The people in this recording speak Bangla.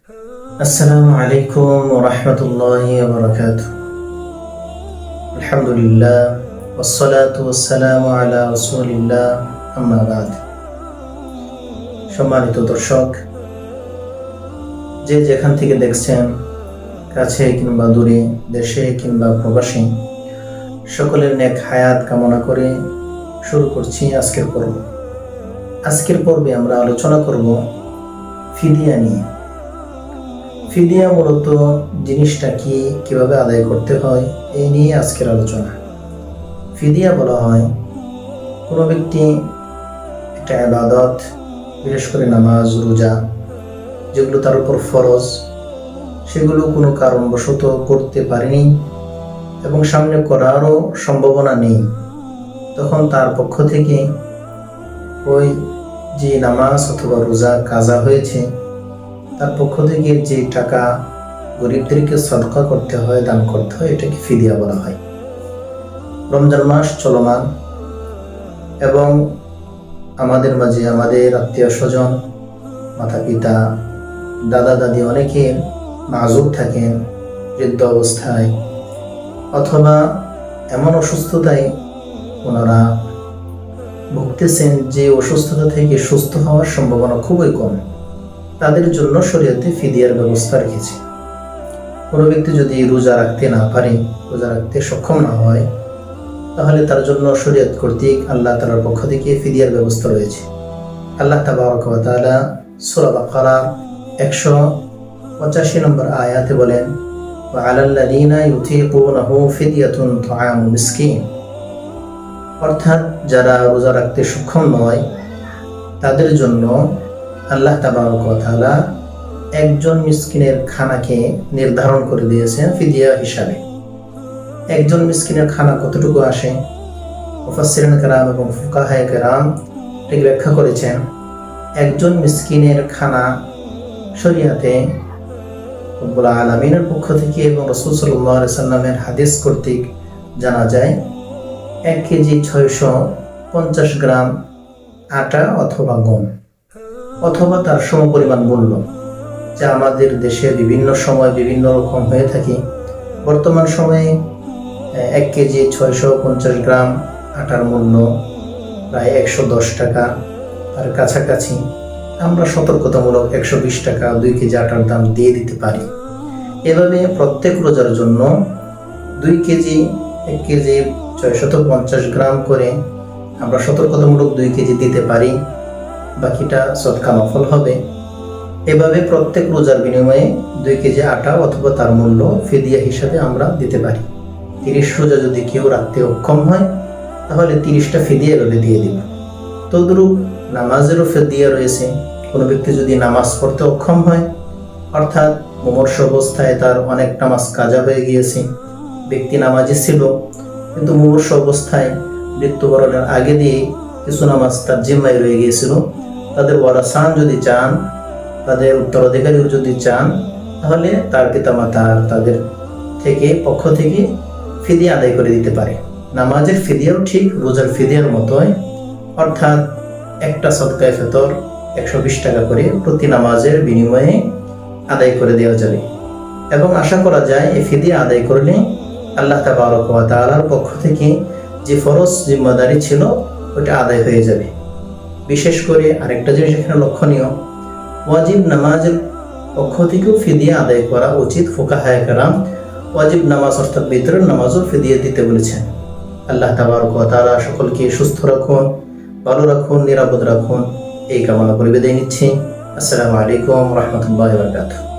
আসসালামু আলাইকুম ওয়া রাহমাতুল্লাহি ওয়া বারাকাতুহু। আলহামদুলিল্লাহ ওয়াসসালাতু ওয়াসসালামু আলা রাসূলিল্লাহ, আম্মা বাদ। সম্মানিত দর্শক, যে যেখান থেকে দেখছেন, কাছে কিংবা দূরে, দেশে কিংবা প্রবাসী, সকলের নেক হায়াত কামনা করে শুরু করছি আজকের পর্ব। আজকের পর্বে আমরা আলোচনা করব ফিদিয়া নিয়ে। ফিদিয়া মূলত জিনিসটা কি, কিভাবে আদায় করতে হয়, এই নিয়ে আজকের আলোচনা। ফিদিয়া বলা হয় কোনো ব্যক্তি একটা ইবাদত, বিশেষ করে নামাজ, রোজা, যেগুলো তার উপর ফরজ, সেগুলো কোনো কারণবশত করতে পারেনি এবং সামনে করারও সম্ভাবনা নেই, তখন তার পক্ষ থেকে ওই যে নামাজ অথবা রোজা কাজা হয়েছে তার পক্ষ থেকে যে টাকা গরিবদেরকে সদকা করতে হয়, দান করতে হয়, এটাকে ফিদিয়া বলা হয়। রমজান মাস চলমান এবং আমাদের মাঝে আমাদের আত্মীয় স্বজন, মাতা পিতা, দাদা দাদি অনেকে মাযুর থাকেন, বৃদ্ধ অবস্থায় অথবা এমন অসুস্থতায় ওনারা ভুগতেছেন যে অসুস্থতা থেকে সুস্থ হওয়ার সম্ভাবনা খুবই কম। তাদের জন্য শরীয়তে ফিদিয়ার ব্যবস্থা রেখেছে। কোনো ব্যক্তি যদি রোজা রাখতে না পারে, রোজা রাখতে সক্ষম না হয়, তাহলে তার জন্য শরীয়ত কর্তৃক আল্লাহ তাআলার পক্ষ থেকে ফিদিয়ার ব্যবস্থা রয়েছে। আল্লাহ তাবারক ওয়া তাআলা সূরা বাকারা 185 নম্বর আয়াতে বলেন, ওয়া আলাল্লাযীনা ইউতীকুনাহু ফিদিয়াতুন তুআমু মিসকিন। অর্থাৎ যারা রোজা রাখতে সক্ষম নয় তাদের জন্য আল্লাহ তাবারক ওয়া তাআলা একজন মিসকিনের খানাকে নির্ধারণ করে দিয়েছেন ফিদিয়া হিসাবে। একজন মিসকিনের খানা কতটুকু আসে, মুফাসসিরিন কেরাম এবং ফুকাহায়ে কেরাম ঠিক ব্যাখ্যা করেছেন। একজন মিসকিনের খানা শরীয়তে রব্বুল আলামিনের পক্ষ থেকে এবং রাসূল সাল্লাল্লাহু আলাইহি সাল্লামের হাদিস কর্তৃক জানা যায় 1 কেজি 650 গ্রাম আটা অথবা গম অথবা তার সমপরিমাণ মূল্য, যা আমাদের দেশে বিভিন্ন সময় বিভিন্ন রকম হয়ে থাকে। বর্তমান সময়ে 1 কেজি 650 গ্রাম আটার মূল্য প্রায় 110 টাকা, তার কাছাকাছি। আমরা সতর্কতামূলক 120 টাকা 2 কেজি আটার দাম দিয়ে দিতে পারি। এভাবে প্রত্যেক রোজার জন্য 2 কেজি 1 কেজি 650 গ্রাম করে আমরা সতর্কতামূলক 2 কেজি দিতে পারি, বাকিটা সদকা নফল হবে। এভাবে প্রত্যেক রোজার বিনিময়ে 2 কেজি আটা অথবা তার মূল্য ফিদিয়া হিসাবে আমরা দিতে পারি। 30 রোজা যদি কেউ রাখতে অক্ষম হয় তাহলে 30টা ফিদিয়া এভাবে দিয়ে দিব। তদ্রূপ নামাজেরও ফিদিয়া রয়েছে। কোনো ব্যক্তি যদি নামাজ পড়তে অক্ষম হয়, অর্থাৎ মুমূর্ষু অবস্থায় তার অনেক নামাজ কাজা হয়ে গিয়েছে, ব্যক্তি নামাজি ছিল কিন্তু মুমূর্ষু অবস্থায় মৃত্যুবরণের আগে দিয়ে কিছু নামাজ তার জিম্মায় রয়ে গিয়েছিল, তাদের ওয়ারাসান যদি চান, তাদের উত্তরাধিকারীও যদি চান, তাহলে তার পিতামাতার তাদের পক্ষ থেকে ফিদিয়া আদায় করে দিতে পারে। নামাজের ফিদিয়াও ঠিক রোজার ফিদিয়ার মতোই, অর্থাৎ একটা সদকায়ে ফিতর 120 টাকা করে প্রতি নামাজের বিনিময়ে আদায় করে দেওয়া যাবে এবং আশা করা যায় এই ফিদিয়া আদায় করলে আল্লাহ তাবারক ওয়া তাআলার পক্ষ থেকে যে ফরজ জিম্মাদারি ছিল ওটা আদায় হয়ে যাবে। বিশেষ করে আরেকটা জিনিস এখানে লক্ষণীয়, ওয়াজিব নামাজের পক্ষ থেকেও ফিদিয়া আদায় করা উচিত। ফুকাহায়ে কেরাম ওয়াজিব নামাজ অর্থাৎ বিতরের নামাজও ফিদিয়া দিতে বলেছেন। আল্লাহ তাবারক ওয়া তাআলা সকলকে সুস্থ রাখুন, ভালো রাখুন, নিরাপদ রাখুন, এই কামনা করে বিদায় নিচ্ছি। আসসালামু আলাইকুম ওয়া রাহমাতুল্লাহি ওয়া বারাকাতুহু।